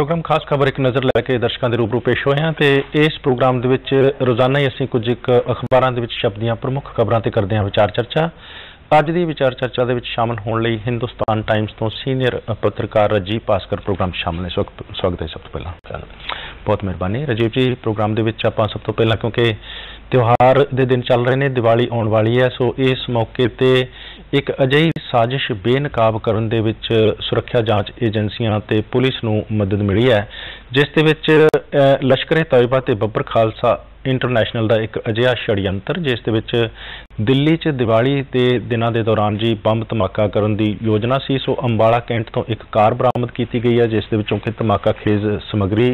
Programme खास खबर एक नज़र लैके दर्शकों के रूबरू पेश होए हैं तो इस प्रोग्राम दे विच रोजाना ही असीं कुछ अखबारां दे विच छपदियां प्रमुख खबरां ते करदे हां विचार चर्चा। अज दी विचार चर्चा दे विच शामिल होने लई हिंदुस्तान टाइम्स तो सीनियर पत्रकार राजीव भास्कर प्रोग्राम शामिल ने। स्वागत है। सब तो पहला बहुत मेहरबानी राजीव जी। प्रोग्राम दे विच आपां सब तो पहला क्योंकि त्यौहार दे दिन चल रहे हैं, दिवाली आने वाली है, सो इस मौके ते एक अजिही साजिश बेनकाब करन दे विच सुरक्षा जांच एजेंसियां ते पुलिस नूं मदद मिली है, जिस दे विच लश्कर ए तैयबा ते बब्बर खालसा इंटरनेशनल का एक अजिहा षडयंत्र जिस दे विच दिल्ली च दिवाली के दिनों के दौरान जी बंब धमाका करने की योजना सी। सो अंबाला कैंट तो एक कार बरामद की गई है जिस दे विचों कि धमाका खेज समग्री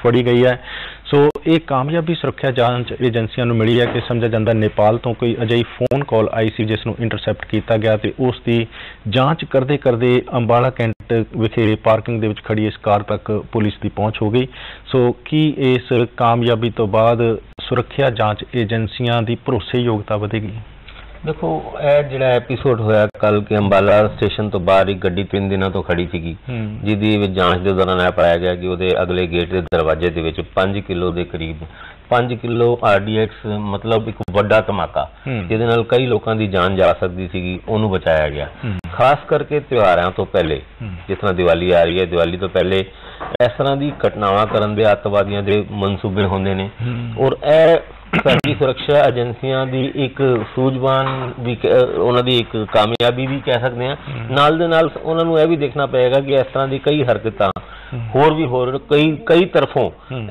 फड़ी गई है। सो ये कामयाबी सुरक्षा जांच एजेंसियों को मिली है कि समझा जाता नेपाल तो कोई अजिही फोन कॉल आई सी जिसनों इंटरसैप्ट किया गया तो उसकी जांच करते करते अंबाला कैंट विखे पार्किंग दे विच खड़ी इस कार तक पुलिस की पहुँच हो गई। सो की इस कामयाबी तो बाद सुरक्षा जांच एजेंसियां की भरोसेयोग्यता वधेगी? देखो यह जो एपीसोड होया कल के अंबाला स्टेशन तो बाहर एक गड्डी 3 दिनों तो खड़ी थी जिहदी जांच के दौरान यह पाया गया कि वो अगले गेट के दरवाजे के 5 किलो के करीब 5 किलो RDX मतलब एक बड़ा धमाका जिहदे नाल कई लोगों की जान जा सकती सी उन्होंने बचाया गया। खास करके त्योहारों तो पहले जिस तरह दिवाली आ रही है, दिवाली तो पहले इस तरह की घटनावां करन दे आतंकवादियों के मनसूबे होंदे ने और साडी सुरक्षा एजेंसियां दी एक सूझबान भी उन्हां दी एक कामयाबी भी कह सकते हैं। नाल दे नाल उन्हां नूं यह भी देखना पएगा कि इस तरह की कई हरकतां होर कई तरफों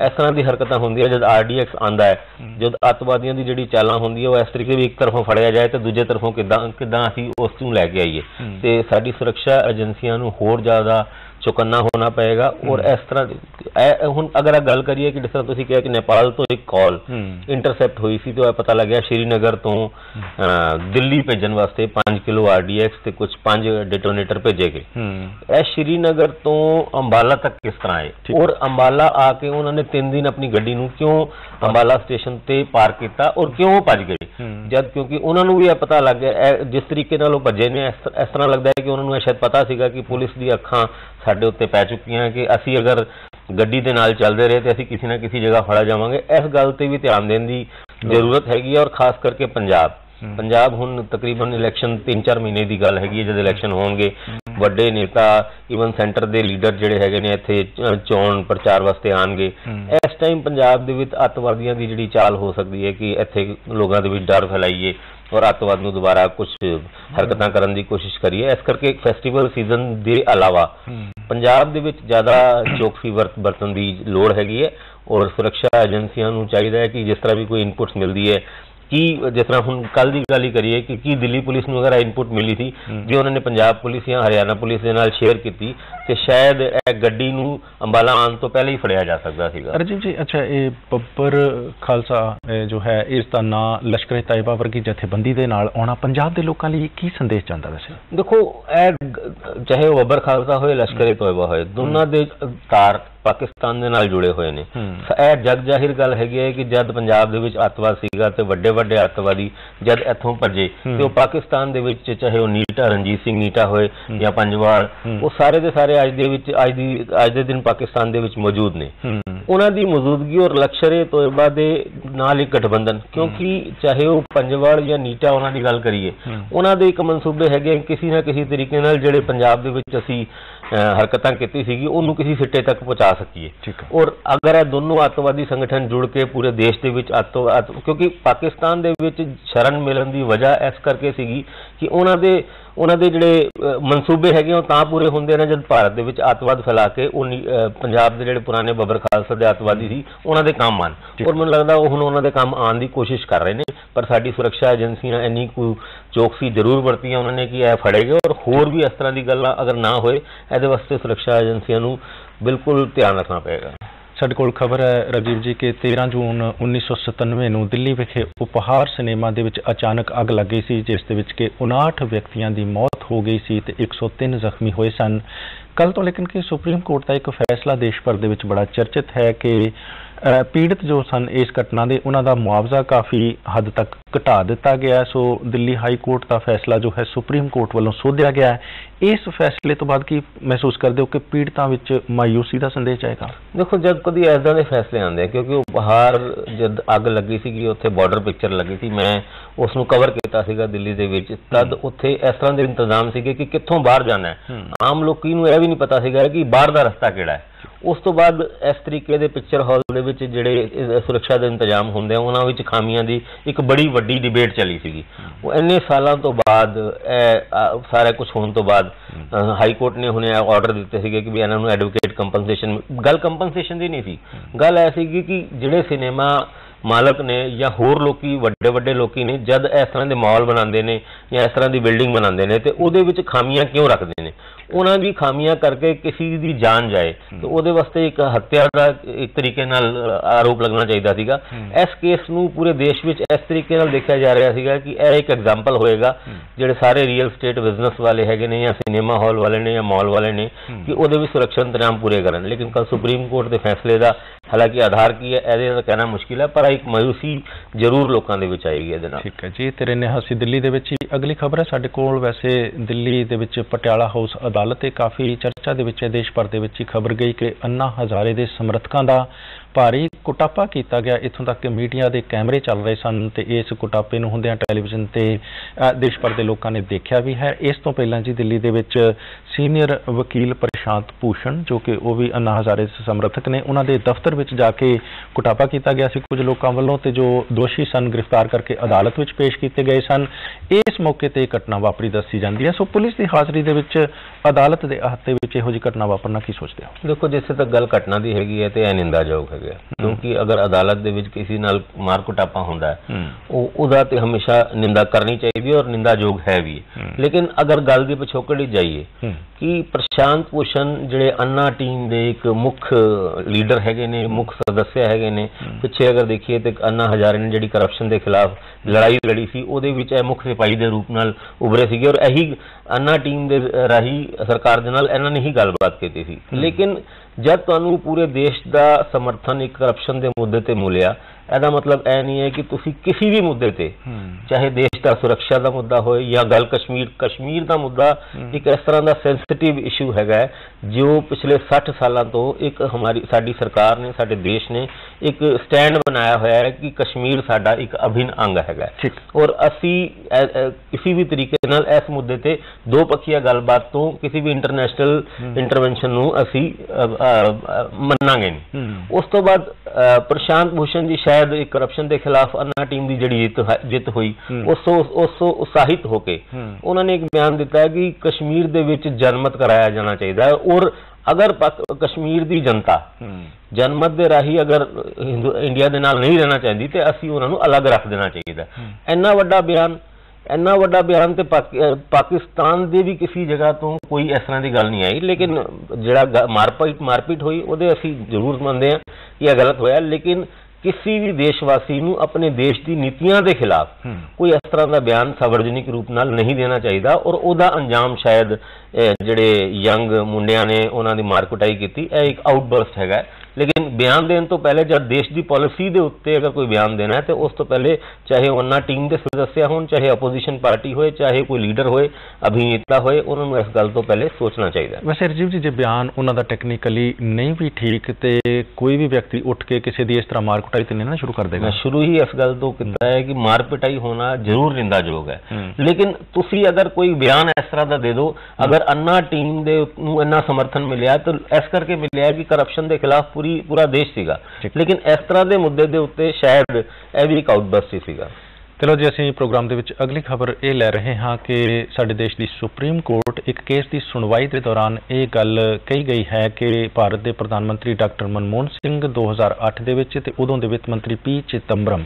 इस तरह की हरकतां होंदियां जब RDX आंदा है, जब आतंकवादियों की जिहड़ी चालां होंदियां वो इस तरीके भी एक तरफों फड़िया जाए तो दूजे तरफों किदां असीं उस नूं लैके आईए ते साडी सुरक्षा एजेंसियां नूं होर ज़्यादा चौकन्ना होना पएगा। और इस तरह हुण अगर गल करिए कि जिस तरह तुसीं कहा कि नेपाल तो एक कॉल इंटरसैप्ट हुई सी तो पता लग्या श्रीनगर तो दिल्ली भेजन वास्ते 5 किलो RDX ते कुछ 5 डिटोनेटर भेजे गए। श्रीनगर तो अंबाला तक किस तरह है और अंबाला आके उन्होंने 3 दिन अपनी गड्डी नूं क्यों अंबाला स्टेशन ते पार्क किया और क्यों भज गए जब क्योंकि उन्होंने भी पता लग गया जिस तरीके नाल भजे ने इस तरह लगता है कि उन्होंने शायद पता सीगा कि पुलिस दी अखां साडे उत्ते पै चुकियां कि असी अगर गड्डी दे नाल चलते रहे तो असी किसी ना किसी जगह फड़ा जावांगे। इस गल ते भी ध्यान देने की जरूरत हैगी और खास करके पंजाब हुण तकरीबन इलैक्शन 3-4 महीने की गल हैगी जब इलैक्शन होणगे वड्डे नेता ईवन सेंटर के लीडर जिहड़े हैगे ने इत्थे चोण प्रचार वास्ते आणगे। इस टाइम पंजाब दे विच आतंकवादियों की जिहड़ी चाल हो सकती है कि इत्थे लोगों के विच डर फैलाइए और आतंकवाद नूं दोबारा कुछ हरकतां करन दी कोशिश करिए। इस करके फैसटीवल सीजन के अलावा पंजाब दे विच ज़्यादा चौकसी बरतन की लोड़ हैगी है और सुरक्षा एजेंसियां नूं चाहिदा है कि जिस तरह भी कोई इनपुट्स मिलती है कि जिस तरह हम कल की गल ही करिए कि दिल्ली पुलिस नूं अगर इनपुट मिली थी जो उन्होंने पंजाब पुलिस या हरियाणा पुलिस के नाल शेयर की तो शायद गड्डी नूं अंबाला आने तो पहले ही फड़िया जा सकता सीगा। राजीव जी अच्छा ये बब्बर खालसा जो है इसका नाम लश्कर ए तैयबा वर्गी जथेबंदी के नाल आउणा पंजाब के लोगों लिए की संदेश जाता वैसे? देखो चाहे वो बब्बर खालसा होए लश्कर ए तैयबा होए दोनों के तार पाकिस्तान के नाल जुड़े हुए ने। यह जग जाहिर गल हैगी है कि जब पंजाब दे विच अतवाद सीगा ते वड्डे वड्डे अतवादी जब इत्थों भजे तो पाकिस्तान दे विच चाहे वो नीटा रणजीत सिंह नीटा होए या पंजवाल वो सारे दे सारे अज दे दिन पाकिस्तान दे विच मौजूद ने। उन्हां दी मौजूदगी और लश्कर ए तैयबा दे नाल एक गठबंधन क्योंकि चाहे वो पंजवाल या नीटा उन्हां दी गल करिए उन्हां दे एक मनसूबे हैगे किसी ना किसी तरीके नाल जिहड़े पंजाब दे विच असीं हरकतां कीती सीगी उन्होंने किसी सिट्टे तक पहुंचा सकीए। और अगर यह दोनों आतंकवादी संगठन जुड़ के पूरे देश के क्योंकि पाकिस्तान दे विच शरण मिलन की वजह इस करके सीगी कि उन्होंने जिहड़े मनसूबे हैगे वो तां पूरे होंदे ने जब भारत दे विच आतंकवाद फैला के पंजाब के जिहड़े पुराने बब्बर खालसा दे आतंकवादी सी उन्होंने काम आन और मैनूं लगदा हुण उन्होंने काम आने की कोशिश कर रहे हैं पर साडी सुरक्षा एजेंसियां इन्नी कोई चौकसी जरूर बरती उन्होंने कि यह फड़े गए और होर भी इस तरह की गल्लां अगर ना होए इहदे वास्ते सुरक्षा एजेंसियां नूं बिल्कुल ध्यान रखना पएगा। साडे कोल खबर है राजीव जी कि 13 जून 1997 नूं दिल्ली विखे उपहार सिनेमा दे विच अचानक अग लग गई सी जिस दे विच कि 59 व्यक्तियों की मौत हो गई सी ते 103 जख्मी होए सन कल तो लेकिन कि सुप्रीम कोर्ट का एक फैसला देश भर दे विच बड़ा चर्चित है कि पीड़ित जो सन इस घटना के उन्होंने मुआवजा काफ़ी हद तक घटा दिता गया। सो दिल्ली हाई कोर्ट का फैसला जो है सुप्रीम कोर्ट वालों सोधिया गया है। इस फैसले तो बाद की महसूस करते हो कि पीड़ितों विच मायूसी का संदेश आएगा? देखो, जब कभी ऐसा के फैसले आते हैं, क्योंकि बाहर जब अग लगी सी उत्थे बॉर्डर पिक्चर लगी थी, मैं उसनू कवर किया सीगा दिल्ली दे विच, तद उत्थे इस तरह के इंतजाम सीगे कि कित्थों बाहर जाना है। आम लोगों नूं यह भी नहीं पता सीगा कि बाहर का रस्ता किहड़ा है। उस तो बाद इस तरीके दे पिक्चर हॉल दे विच जिहड़े सुरक्षा के इंतजाम होंदे उन्हां विच खामियां दी एक बड़ी वड्डी डिबेट चली सीगी। इन्ने सालों तो बाद सारा कुछ होने तो बाद हाई कोर्ट ने हुणे ऑर्डर दिते सीगे कि भी इन्हां नूं एडवोकेट कंपनसेशन, गल कंपनसेशन दी नहीं सी, गल ऐ सीगी कि जिहड़े सिनेमा मालक ने या होर लोकी वड्डे वड्डे लोकी ने जद इस तरह के मॉल बनाते हैं या इस तरह की बिल्डिंग बनाते हैं तो उहदे विच खामियां क्यों रखते हैं, उन्हां दी खामियां करके किसी दी जान जाए तो उहदे वास्ते एक हत्या का एक तरीके नाल आरोप लगना चाहिए सीगा। इस केस नूं पूरे देश विच इस तरीके नाल देखा जा रहा सीगा कि यह एक एग्जाम्पल होएगा जिहड़े सारे रियल स्टेट बिजनेस वाले हैगे ने या सिनेमा हॉल वाले ने या मॉल वाले ने कि उहदे विच सुरक्षा इंतजाम पूरे करन। लेकिन कल सुप्रीम कोर्ट के फैसले का हालांकि आधार की है यह कहना मुश्किल है, पर एक मायूसी जरूर लोगों के विच आएगी इहदे नाल। ठीक है जी, तेरे निहासी दिल्ली दे विच ही अगली खबर है साडे कोल। वैसे दिल्ली दे विच पटियाला हाउस अदालत काफ़ी चर्चा दे विच देश भर दे विच खबर गई कि अन्ना हजारे दे समर्थकों का भारी कुटापा किया गया। इत्थों तक कि मीडिया के कैमरे चल रहे सन ते इस कुटापे नूं हुंदियां टैलीविजन ते देश भर के लोगों ने देखा भी है। इस तो पहला जी दिल्ली दे विच सीनियर वकील प्रशांत भूषण जो कि वह भी अन्ना हजारे दे समर्थक ने, उन्होंने दफ्तर विच जाके कुटापा किया गया सी कुछ लोगों वालों ते जो दोषी सन गिरफ्तार करके अदालत विच पेश किए गए सन। इस मौके ते घटना वापरी दसी जाती है। सो पुलिस की हाज़री दे विच अदालत के अहाते विच इहो जी घटना वापरना की सोचते हो? देखो, जिथे तक गल घटना की हैगी है तो यह निंदायोग है, क्योंकि अगर अदालत दे विच किसी नाल मार कुटापा होंदा है उहदा ते हमेशा निंदा करनी चाहिए और निंदायोग है भी। लेकिन अगर गल दी पिछोकड़ जाइए कि प्रशांत भूषण जिहड़े अन्ना टीम दे एक मुख्य लीडर हैगे ने, मुख्य सदस्य हैगे ने, पिछे अगर देखिए तो अन्ना हजारे ने जिहड़ी करप्शन के खिलाफ लड़ाई लड़ी सी उहदे विच मुख्य सिपाही के रूप नाल उभरे सीगे और यही अन्ना टीम दे राही सरकार दे नाल इन्हां ने ही गलबात की थी। लेकिन जब तुहानूं पूरे देश का समर्थन एक करप्शन के मुद्दे ते मिलिया, ਇਹਦਾ मतलब यह नहीं है कि तुसी किसी भी मुद्दे ते चाहे देश का सुरक्षा का मुद्दा हो या गल कश्मीर का मुद्दा एक इस तरह का सेंसिटिव इशू है जो पिछले 60 सालों तो एक साडी सरकार ने साडे देश ने एक स्टैंड बनाया हुआ है कि कश्मीर साडा एक अभिन्न अंग है और असी किसी भी तरीके नाल इस मुद्दे ते दो पक्षीय गलबात तो किसी भी इंटरनेशनल इंटरवेंशन नूं असी मन्नांगे नहीं। उस तो बाद प्रशांत भूषण जी शायद एक करप्शन के खिलाफ अन्ना टीम की जिहड़ी जित हुई उस उत्साहित होके उन्होंने एक बयान दिता है कि कश्मीर दे विच जनमत कराया जाना चाहिए है और अगर कश्मीर की जनता जनमत के राही अगर इंडिया के नाल नहीं रहना चाहती तो असी उन्होंने अलग रख देना चाहिए। इन्ना वड्डा बयान तो पाकिस्तान के भी किसी जगह तो कोई इस तरह की गल नहीं आई। लेकिन जिहड़ा मारपीट हुई उहदे असी जरूर मनते हैं कि यह गलत होया, लेकिन किसी भी देशवासी नूं अपने देश की नीतियों के खिलाफ कोई इस तरह का बयान सार्वजनिक रूप नाल नहीं देना चाहिए और उहदा अंजाम शायद जिहड़े यंग मुंडियां ने उन्होंने मार कुटाई की एक आउटबर्स्ट है। लेकिन बयान देने तो पहले जब देश की पॉलिसी के उत्ते अगर कोई बयान देना है तो उस तो पहले चाहे अन्ना टीम के सदस्य हों, चाहे अपोजिशन पार्टी होए, चाहे कोई लीडर होए, अभिनेता होए, उन्होंने इस गल तो पहले सोचना चाहिए। वैसे राजीव जी, जो बयान उन्होंने टेक्निकली नहीं भी ठीक तो कोई भी व्यक्ति उठ के किसी की इस तरह मार कुटाई तो नहीं ना शुरू कर देगा? शुरू ही इस गल तो किया है कि मार पिटाई होना जरूर निंदायोग है। लेकिन तुसी अगर कोई बयान इस तरह का दे दो, अगर अन्ना टीम दे इन्ना समर्थन मिलिया तो इस करके मिलिया कि करप्शन के खिलाफ पूरा देश सीगा, लेकिन इस तरह के मुद्दे के उत्ते शायद यह भी एक आउटबर्स्ट ही सीगा। चलो जी, असीं प्रोग्राम दे विच अगली खबर ये लै रहे हाँ कि साडे देश की सुप्रीम कोर्ट एक केस की सुनवाई के दौरान ये गल कही गई है कि भारत के प्रधानमंत्री डॉक्टर मनमोहन सिंह 2008 दे विच ते उदों दे वित्त मंत्री पी चिदंबरम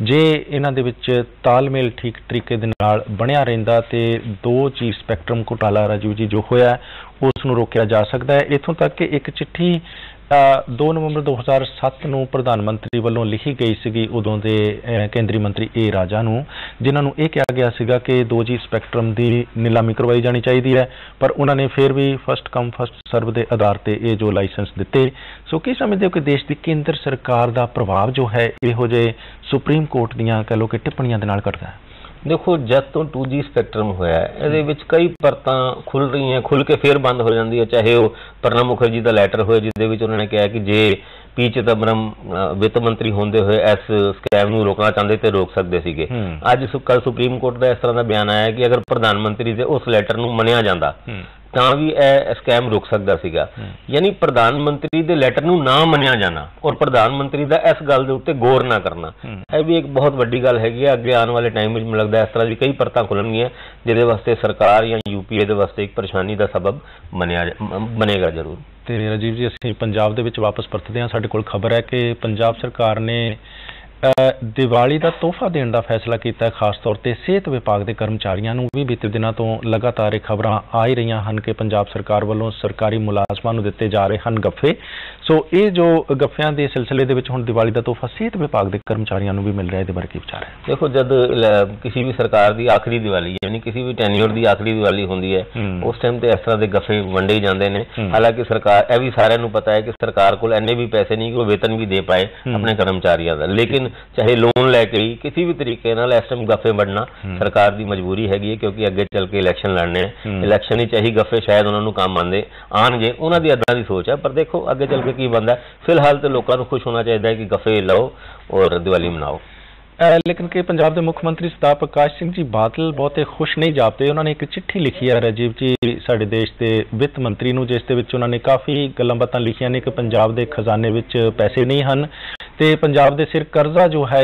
जे इन्हां दे विच तालमेल ठीक तरीके दे नाल बनिया रहिंदा ते 2G स्पैक्ट्रम घोटाला राजीव जी जो होया उसनूं रोकिया जा सकता है। इत्थों तक कि एक चिट्ठी 2 ਨਵੰਬਰ 2007 ਨੂੰ ਪ੍ਰਧਾਨ ਮੰਤਰੀ ਵੱਲੋਂ ਲਿਖੀ ਗਈ ਸੀਗੀ ਉਦੋਂ ਦੇ ਕੇਂਦਰੀ ਮੰਤਰੀ ਏ ਰਾਜਾ ਨੂੰ, ਜਿਨ੍ਹਾਂ ਨੂੰ ਇਹ ਕਿਹਾ ਗਿਆ ਸੀਗਾ ਕਿ 2G ਸਪੈਕਟਰਮ ਦੀ ਨਿਲਾਮੀ ਕਰਵਾਈ ਜਾਣੀ ਚਾਹੀਦੀ ਹੈ, ਪਰ ਉਹਨਾਂ ਨੇ ਫਿਰ ਵੀ ਫਸਟ ਕਮ ਫਸਟ ਸਰਵ ਦੇ ਆਧਾਰ ਤੇ ਇਹ ਜੋ ਲਾਇਸੈਂਸ ਦਿੱਤੇ। ਸੋ ਕੀ ਸਮਝਦੇ ਹੋ ਕਿ ਦੇਸ਼ ਦੀ ਕੇਂਦਰ ਸਰਕਾਰ ਦਾ ਪ੍ਰਭਾਵ ਜੋ ਹੈ ਇਹੋ ਜਿਹੇ ਸੁਪਰੀਮ ਕੋਰਟ ਦੀਆਂ ਕਹਿ ਲਓ ਕਿ ਟਿੱਪਣੀਆਂ ਦੇ ਨਾਲ ਘਟਦਾ ਹੈ? ਦੇਖੋ, ਜਦ ਤੋਂ 2G ਸਪੈਕਟਰਮ ਹੋਇਆ ਇਹਦੇ ਵਿੱਚ ਕਈ ਪਰਤਾਂ ਖੁੱਲ ਰਹੀਆਂ, ਖੁੱਲ ਕੇ ਫਿਰ ਬੰਦ ਹੋ ਜਾਂਦੀ ਹੈ। ਚਾਹੇ ਉਹ ਪ੍ਰਣਬ ਮੁਖਰਜੀ ਦਾ ਲੈਟਰ ਹੋਇਆ ਜਿਹਦੇ ਵਿੱਚ ਉਹਨਾਂ ਨੇ ਕਿਹਾ ਕਿ ਜੇ ਪੀ ਚਿਦੰਬਰਮ ਵਿੱਤ ਮੰਤਰੀ ਹੁੰਦੇ ਹੋਏ ਇਸ ਸਕੈਮ ਨੂੰ ਰੋਕਣਾ ਚਾਹੁੰਦੇ ਤੇ ਰੋਕ ਸਕਦੇ ਸੀਗੇ। ਅੱਜ ਕੱਲ੍ਹ ਸੁਪਰੀਮ ਕੋਰਟ ਦਾ ਇਸ ਤਰ੍ਹਾਂ ਦਾ ਬਿਆਨ ਆਇਆ ਕਿ ਅਗਰ ਪ੍ਰਧਾਨ ਮੰਤਰੀ ਦੇ ਉਸ ਲੈਟਰ ਨੂੰ ਮੰਨਿਆ ਜਾਂਦਾ ਤਾਂ ਵੀ ਇਹ ਸਕੈਮ ਰੁਕ ਸਕਦਾ ਸੀਗਾ। ਯਾਨੀ ਪ੍ਰਧਾਨ ਮੰਤਰੀ ਦੇ ਲੈਟਰ ਨੂੰ ਨਾ ਮੰਨਿਆ ਜਾਣਾ ਔਰ ਪ੍ਰਧਾਨ ਮੰਤਰੀ ਦਾ ਇਸ ਗੱਲ ਦੇ ਉੱਤੇ ਗੌਰ ਨਾ ਕਰਨਾ, ਇਹ ਵੀ ਇੱਕ ਬਹੁਤ ਵੱਡੀ ਗੱਲ ਹੈਗੀ ਹੈ। ਅੱਗੇ ਆਉਣ ਵਾਲੇ ਟਾਈਮ ਵਿੱਚ ਮੈਨੂੰ ਲੱਗਦਾ ਇਸ ਤਰ੍ਹਾਂ ਦੀ ਕਈ ਪਰਤਾਂ ਖੁੱਲਣਗੀਆਂ ਜਿਹਦੇ ਵਾਸਤੇ ਸਰਕਾਰ ਜਾਂ UPA ਦੇ ਵਾਸਤੇ ਇੱਕ ਪਰੇਸ਼ਾਨੀ ਦਾ ਸਬਬ ਬਣੇਗਾ ਜ਼ਰੂਰ। ਤੇ ਰਾਜੀਵ ਜੀ, ਅਸੀਂ ਪੰਜਾਬ ਦੇ ਵਿੱਚ ਵਾਪਸ ਪਰਤਦੇ ਹਾਂ। ਸਾਡੇ ਕੋਲ ਖਬਰ ਹੈ ਕਿ ਪੰਜਾਬ ਸਰਕਾਰ ਨੇ ਦੀਵਾਲੀ ਦਾ ਤੋਹਫਾ ਦੇਣ ਦਾ ਫੈਸਲਾ ਕੀਤਾ, ਖਾਸ ਤੌਰ ਤੇ ਸਿਹਤ ਵਿਭਾਗ ਦੇ ਕਰਮਚਾਰੀਆਂ ਨੂੰ ਵੀ। ਬੀਤੇ ਦਿਨਾਂ ਤੋਂ ਲਗਾਤਾਰ ਇਹ ਖਬਰਾਂ ਆ ਹੀ ਰਹੀਆਂ ਹਨ ਕਿ ਪੰਜਾਬ ਸਰਕਾਰ ਵੱਲੋਂ ਸਰਕਾਰੀ ਮੁਲਾਜ਼ਮਾਂ ਨੂੰ ਦਿੱਤੇ ਜਾ ਰਹੇ ਹਨ ਗੱਫੇ। ਸੋ ਇਹ ਜੋ ਗੱਫਿਆਂ ਦੇ ਸਿਲਸਿਲੇ ਦੇ ਵਿੱਚ ਹੁਣ ਦੀਵਾਲੀ ਦਾ ਤੋਹਫਾ ਸਿਹਤ ਵਿਭਾਗ ਦੇ ਕਰਮਚਾਰੀਆਂ ਨੂੰ ਵੀ ਮਿਲ ਰਿਹਾ, ਇਹਦੇ ਬਾਰੇ ਕੀ ਵਿਚਾਰ ਹੈ? ਦੇਖੋ, ਜਦ ਕਿਸੇ ਵੀ ਸਰਕਾਰ ਦੀ ਆਖਰੀ ਦੀਵਾਲੀ ਯਾਨੀ ਕਿਸੇ ਵੀ ਟੈਨਿਓਰ ਦੀ ਆਖਰੀ ਦੀਵਾਲੀ ਹੁੰਦੀ ਹੈ ਉਸ ਟਾਈਮ ਤੇ ਇਸ ਤਰ੍ਹਾਂ ਦੇ ਗੱਫੇ ਵੰਡੇ ਜਾਂਦੇ ਨੇ। ਹਾਲਾਂਕਿ ਸਰਕਾਰ, ਇਹ ਵੀ ਸਾਰਿਆਂ ਨੂੰ ਪਤਾ ਹੈ ਕਿ ਸਰਕਾਰ ਕੋਲ ਇੰਨੇ ਵੀ ਪੈਸੇ ਨਹੀਂ ਕਿ ਉਹ ਵੇਤਨ ਵੀ ਦੇ ਪਾਏ ਆਪਣੇ ਕਰਮਚਾਰੀਆਂ ਦਾ, ਲੇਕਿਨ ਚਾਹੇ ਲੋਨ ਲੈ ਕੇ ਹੀ ਕਿਸੇ ਵੀ ਤਰੀਕੇ ਨਾਲ ਇਸ ਟਾਈਮ ਗੱਫੇ ਵੰਡਣਾ ਸਰਕਾਰ ਦੀ ਮਜਬੂਰੀ ਹੈਗੀ ਹੈ, ਕਿਉਂਕਿ ਅੱਗੇ ਚੱਲ ਕੇ ਇਲੈਕਸ਼ਨ ਲੜਨੇ ਹੈ। ਇਲੈਕਸ਼ਨ ਵਿੱਚ ਇਹੀ ਗੱਫੇ ਸ਼ਾਇਦ ਉਹਨਾਂ ਨੂੰ ਕੰਮ ਆਉਣਗੇ, ਉਹਨਾਂ ਦੀ ਏਦਾਂ ਦੀ ਸੋਚ ਹੈ। ਪਰ ਦੇਖੋ ਅੱਗੇ ਚੱਲ ਕੇ ਕੀ ਬਣਦਾ। ਫਿਲਹਾਲ ਤੇ ਲੋਕਾਂ ਨੂੰ ਖੁਸ਼ ਹੋਣਾ ਚਾਹੀਦਾ ਹੈ ਕਿ ਗੱਫੇ ਲਓ ਔਰ ਦੀਵਾਲੀ ਮਨਾਓ। ਲੇਕਿਨ ਕਿ ਪੰਜਾਬ ਦੇ ਮੁੱਖ ਮੰਤਰੀ ਸਰਦਾਰ ਪ੍ਰਕਾਸ਼ ਸਿੰਘ ਜੀ ਬਾਦਲ ਬਹੁਤੇ ਖੁਸ਼ ਨਹੀਂ ਜਾਪਦੇ। ਉਹਨਾਂ ਨੇ ਇੱਕ ਚਿੱਠੀ ਲਿਖੀ ਹੈ ਰਾਜੀਵ ਜੀ ਸਾਡੇ ਦੇਸ਼ ਦੇ ਵਿੱਤ ਮੰਤਰੀ ਨੂੰ, ਜਿਸ ਦੇ ਵਿੱਚ ਉਹਨਾਂ ਨੇ ਕਾਫੀ ਗੱਲਾਂ ਬਾਤਾਂ ਲਿਖੀਆਂ ਨੇ ਕਿ ਪੰਜਾਬ ਦੇ ਖਜ਼ਾਨੇ ਵਿੱਚ ਪੈਸੇ ਨਹੀਂ ਹਨ ਤੇ ਪੰਜਾਬ ਦੇ ਸਿਰ ਕਰਜ਼ਾ ਜੋ ਹੈ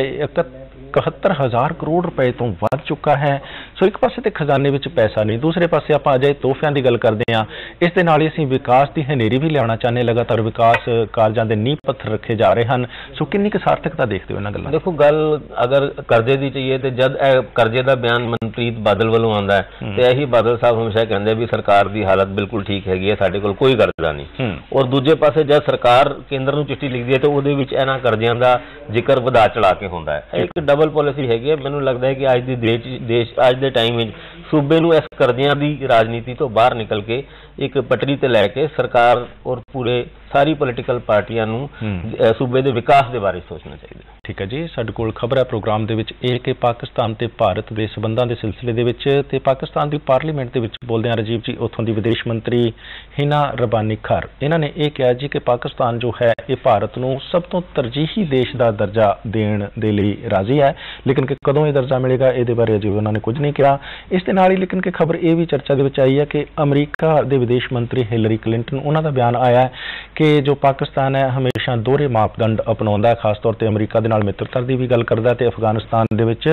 71,000 ਕਰੋੜ ਰੁਪਏ ਤੋਂ ਵੱਧ ਚੁੱਕਾ ਹੈ। ਸੋ ਇੱਕ ਪਾਸੇ ਤੇ ਖਜ਼ਾਨੇ ਵਿੱਚ ਪੈਸਾ ਨਹੀਂ, ਦੂਸਰੇ ਪਾਸੇ ਆਪਾਂ ਅਜਿਹੇ ਤੋਹਫਿਆਂ ਦੀ ਗੱਲ ਕਰਦੇ ਹਾਂ। ਇਸ ਦੇ ਨਾਲ ਹੀ ਅਸੀਂ ਵਿਕਾਸ ਦੀ ਹਨੇਰੀ ਵੀ ਲਿਆਉਣਾ ਚਾਹੁੰਦੇ, ਲਗਾਤਾਰ ਵਿਕਾਸ ਕਾਰਜਾਂ ਦੇ ਨੀਂਹ ਪੱਥਰ ਰੱਖੇ ਜਾ ਰਹੇ ਹਨ। ਸੋ ਕਿੰਨੀ ਕੁ ਸਾਰਥਕਤਾ ਦੇਖਦੇ ਹੋ ਇਹਨਾਂ ਗੱਲਾਂ? ਦੇਖੋ, ਗੱਲ ਅਗਰ ਕਰਜ਼ੇ ਦੀ ਚਾਹੀਏ ਤੇ ਜਦ ਇਹ ਕਰਜ਼ੇ ਦਾ ਬਿਆਨ ਮਨਪ੍ਰੀਤ ਬਾਦਲ ਵੱਲੋਂ ਆਉਂਦਾ ਹੈ ਤੇ ਇਹੀ ਬਾਦਲ ਸਾਹਿਬ ਹਮੇਸ਼ਾ ਕਹਿੰਦੇ ਵੀ ਸਰਕਾਰ ਦੀ ਹਾਲਤ ਬਿਲਕੁਲ ਠੀਕ ਹੈਗੀ ਹੈ, ਸਾਡੇ ਕੋਲ ਕੋਈ ਕਰਜ਼ਾ ਨਹੀਂ। ਔਰ ਦੂਜੇ ਪਾਸੇ ਜਦ ਸਰਕਾਰ ਕੇਂਦਰ ਨੂੰ ਚਿੱਠੀ ਲਿਖਦੀ ਹੈ ਤੇ ਉਹਦੇ ਵਿੱਚ ਇਹਨਾਂ ਕਰਜ਼ਿਆਂ ਦਾ ਜ਼ਿਕਰ ਵਧਾ ਚੜਾ ਕੇ ਹੁੰਦਾ ਹੈ। ਇੱਕ ਡਬਲ ਪਾਲਿਸੀ ਹੈਗੀ ਹੈ। ਮੈਨੂੰ ਲੱਗਦਾ ਹੈ ਕਿ ਅੱਜ ਦੇ ਟਾਈਮ ਵਿੱਚ ਸੂਬੇ ਨੂੰ ਇਸ ਕਰਜ਼ਿਆਂ ਦੀ ਰਾਜਨੀਤੀ ਤੋਂ ਬਾਹਰ ਨਿਕਲ ਕੇ ਇੱਕ ਪਟੜੀ ਤੇ ਲੈ ਕੇ ਸਰਕਾਰ ਔਰ ਪੂਰੇ ਸਾਰੀ ਪੋਲੀਟੀਕਲ ਪਾਰਟੀਆਂ ਨੂੰ ਸੂਬੇ ਦੇ ਵਿਕਾਸ ਦੇ ਬਾਰੇ ਸੋਚਣਾ ਚਾਹੀਦਾ। ਠੀਕ ਹੈ ਜੀ, ਸਾਡੇ ਕੋਲ ਖਬਰ ਹੈ ਪ੍ਰੋਗਰਾਮ ਦੇ ਵਿੱਚ ਇਹ ਕਿ ਪਾਕਿਸਤਾਨ ਤੇ ਭਾਰਤ ਦੇ ਸਬੰਧਾਂ ਦੇ ਸਿਲਸਿਲੇ ਦੇ ਵਿੱਚ ਤੇ ਪਾਕਿਸਤਾਨ ਦੀ ਪਾਰਲੀਮੈਂਟ ਦੇ ਵਿੱਚ ਬੋਲਦੇ ਹਾਂ ਰਾਜੀਵ ਜੀ, ਉੱਥੋਂ ਦੀ ਵਿਦੇਸ਼ ਮੰਤਰੀ ਹਿਨਾ ਰਬਾਨੀ ਖਰ, ਇਹਨਾਂ ਨੇ ਇਹ ਕਿਹਾ ਜੀ ਕਿ ਪਾਕਿਸਤਾਨ ਜੋ ਹੈ ਇਹ ਭਾਰਤ ਨੂੰ ਸਭ ਤੋਂ ਤਰਜੀਹੀ ਦੇਸ਼ ਦਾ ਦਰਜਾ ਦੇਣ ਦੇ ਲਈ ਰਾਜ਼ੀ ਹੈ, ਲੇਕਿਨ ਕਿ ਕਦੋਂ ਇਹ ਦਰਜਾ ਮਿਲੇਗਾ ਇਹਦੇ ਬਾਰੇ ਅਜੇ ਉਹਨਾਂ ਨੇ ਕੁਝ ਨਹੀਂ ਕਿਹਾ। ਇਸ ਦੇ ਨਾਲ ਹੀ ਲੇਕਿਨ ਕਿ ਖਬਰ ਇਹ ਵੀ ਚਰਚਾ ਦੇ ਵਿੱਚ ਆਈ ਹੈ ਕਿ ਅਮਰੀਕਾ ਦੇ ਵਿਦੇਸ਼ ਮੰਤਰੀ ਹਿਲਰੀ ਕਲਿੰਟਨ, ਉਹਨਾਂ ਦਾ ਬਿਆਨ ਆਇਆ ਹੈ ਕਿ ਜੋ ਪਾਕਿਸਤਾਨ ਹੈ ਹਮੇਸ਼ਾ ਦੋਹਰੇ ਮਾਪਦੰਡ ਅਪਣਾਉਂਦਾ ਹੈ, ਖਾਸ ਤੌਰ ਤੇ ਅਮਰੀਕਾ ਦੇ ਨਾਲ ਮਿੱਤਰਤਾ ਦੀ ਵੀ ਗੱਲ ਕਰਦਾ ਤੇ ਅਫਗਾਨਿਸਤਾਨ ਦੇ ਵਿੱਚ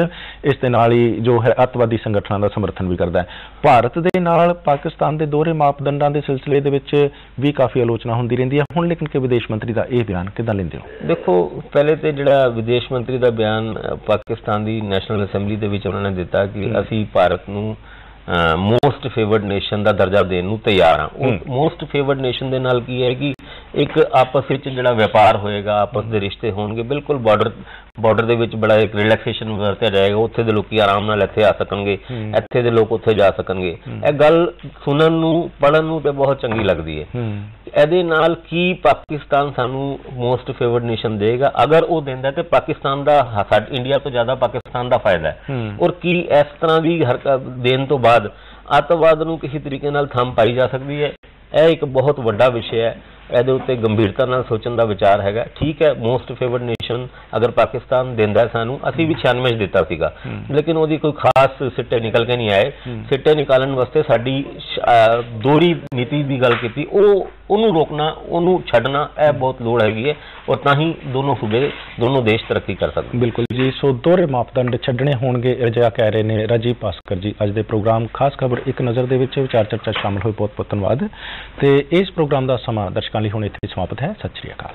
ਇਸ ਦੇ ਨਾਲ ਹੀ ਜੋ ਹੈ ਅੱਤਵਾਦੀ ਸੰਗਠਨਾਂ ਦਾ ਸਮਰਥਨ ਵੀ ਕਰਦਾ ਹੈ। ਭਾਰਤ ਦੇ ਨਾਲ ਪਾਕਿਸਤਾਨ ਦੇ ਦੋਹਰੇ ਮਾਪਦੰਡਾਂ ਦੇ ਸਿਲਸਿਲੇ ਦੇ ਵਿੱਚ ਵੀ ਕਾਫੀ ਆਲੋਚਨਾ ਹੁੰਦੀ ਰਹਿੰਦੀ ਹੈ। ਹੁਣ ਲੇਕਿਨ ਕਿ ਵਿਦੇਸ਼ ਮੰਤਰੀ ਦਾ ਇਹ ਬਿਆਨ ਕਿੱਦਾਂ ਲੈਂਦੇ ਹੋ? ਦੇਖੋ, ਪਹਿਲੇ ਤੇ ਜਿਹੜਾ ਵਿਦੇਸ਼ ਮੰਤਰੀ ਦਾ ਬਿਆਨ ਪਾਕਿਸਤਾਨ ਦੀ ਨੈਸ਼ਨਲ ਅਸੈਂਬਲੀ ਦੇ ਵਿੱਚ ਉਹਨਾਂ ਨੇ ਦਿੱਤਾ ਕਿ ਅਸੀਂ ਭਾਰਤ ਨੂੰ ਮੋਸਟ ਫੇਵਰਡ ਨੇਸ਼ਨ ਦਾ ਦਰਜਾ ਦੇਣ ਨੂੰ ਤਿਆਰ ਹਾਂ। ਉਹ ਮੋਸਟ ਫੇਵਰਡ ਨੇਸ਼ਨ ਦੇ ਨਾਲ ਕੀ ਹੈ ਕਿ ਇੱਕ ਆਪਸ ਵਿੱਚ ਜਿਹੜਾ ਵਪਾਰ ਹੋਏਗਾ, ਆਪਸ ਦੇ ਰਿਸ਼ਤੇ ਹੋਣਗੇ, ਬਿਲਕੁਲ ਬਾਰਡਰ ਦੇ ਵਿੱਚ ਬੜਾ ਇੱਕ ਰਿਲੈਕਸੇਸ਼ਨ ਵਰਤਿਆ ਜਾਏਗਾ। ਉੱਥੇ ਦੇ ਲੋਕੀ ਆਰਾਮ ਨਾਲ ਇੱਥੇ ਆ ਸਕਣਗੇ, ਇੱਥੇ ਦੇ ਲੋਕ ਉੱਥੇ ਜਾ ਸਕਣਗੇ। ਇਹ ਗੱਲ ਸੁਣਨ ਨੂੰ ਪੜ੍ਹਨ ਨੂੰ ਤੇ ਬਹੁਤ ਚੰਗੀ ਲੱਗਦੀ ਹੈ। ਇਹਦੇ ਨਾਲ ਕੀ ਪਾਕਿਸਤਾਨ ਸਾਨੂੰ ਮੋਸਟ ਫੇਵਰਡ ਨੇਸ਼ਨ ਦੇਗਾ? ਅਗਰ ਉਹ ਦਿੰਦਾ ਤੇ ਪਾਕਿਸਤਾਨ ਦਾ, ਇੰਡੀਆ ਤੋਂ ਜ਼ਿਆਦਾ ਪਾਕਿਸਤਾਨ ਦਾ ਫਾਇਦਾ ਹੈ। ਔਰ ਕੀ ਇਸ ਤਰ੍ਹਾਂ ਦੀ ਹਰਕਤ ਦੇਣ ਤੋਂ ਬਾਅਦ ਅੱਤਵਾਦ ਨੂੰ ਕਿਸੇ ਤਰੀਕੇ ਨਾਲ ਥੰਮ ਪਾਈ ਜਾ ਸਕਦੀ ਹੈ? ਇਹ ਇੱਕ ਬਹੁਤ ਵੱਡਾ ਵਿਸ਼ਾ ਹੈ, ਇਹਦੇ ਉੱਤੇ ਗੰਭੀਰਤਾ ਨਾਲ ਸੋਚਣ ਦਾ ਵਿਚਾਰ ਹੈਗਾ। ਠੀਕ ਹੈ, ਮੋਸਟ ਫੇਵਰਡ ਨੇਸ਼ਨ ਅਗਰ ਪਾਕਿਸਤਾਨ ਦਿੰਦਾ ਸਾਨੂੰ, ਅਸੀਂ ਵੀ 96 ਦਿੱਤਾ ਸੀਗਾ, ਲੇਕਿਨ ਉਹਦੀ ਕੋਈ ਖਾਸ ਸਿੱਟੇ ਨਿਕਲ ਕੇ ਨਹੀਂ ਆਏ। ਸਿੱਟੇ ਨਿਕਾਲਣ ਵਾਸਤੇ ਸਾਡੀ ਦੋਹਰੀ ਨੀਤੀ ਦੀ ਗੱਲ ਕੀਤੀ, ਉਹਨੂੰ ਰੋਕਣਾ, ਉਹਨੂੰ ਛੱਡਣਾ, ਇਹ ਬਹੁਤ ਲੋੜ ਹੈਗੀ ਹੈ। ਔਰ ਤਾਂ ਹੀ ਦੋਨੋਂ ਸੂਬੇ, ਦੋਨੋਂ ਦੇਸ਼ ਤਰੱਕੀ ਕਰ ਸਕਦੇ। ਬਿਲਕੁਲ ਜੀ, ਸੋ ਦੋਹਰੇ ਮਾਪਦੰਡ ਛੱਡਣੇ ਹੋਣਗੇ, ਅਜਿਹਾ ਕਹਿ ਰਹੇ ਨੇ ਰਾਜੀਵ ਭਾਸਕਰ ਜੀ। ਅੱਜ ਦੇ ਪ੍ਰੋਗਰਾਮ ਖਾਸ ਖਬਰ ਇੱਕ ਨਜ਼ਰ ਦੇ ਵਿੱਚ ਵਿਚਾਰ ਚਰਚਾ ਸ਼ਾਮਲ ਹੋਏ, ਬਹੁਤ ਬਹੁਤ ਧੰਨਵਾਦ। ਤੇ ਇਸ ਪ੍ਰੋਗਰਾਮ ਦਾ ਸਮਾਂ ਦਰਸ਼ਕਾਂ ਲਈ ਹੁਣ ਇੱਥੇ ਸਮਾਪਤ ਹੈ। ਸਤਿ ਸ਼੍ਰੀ ਅਕਾਲ।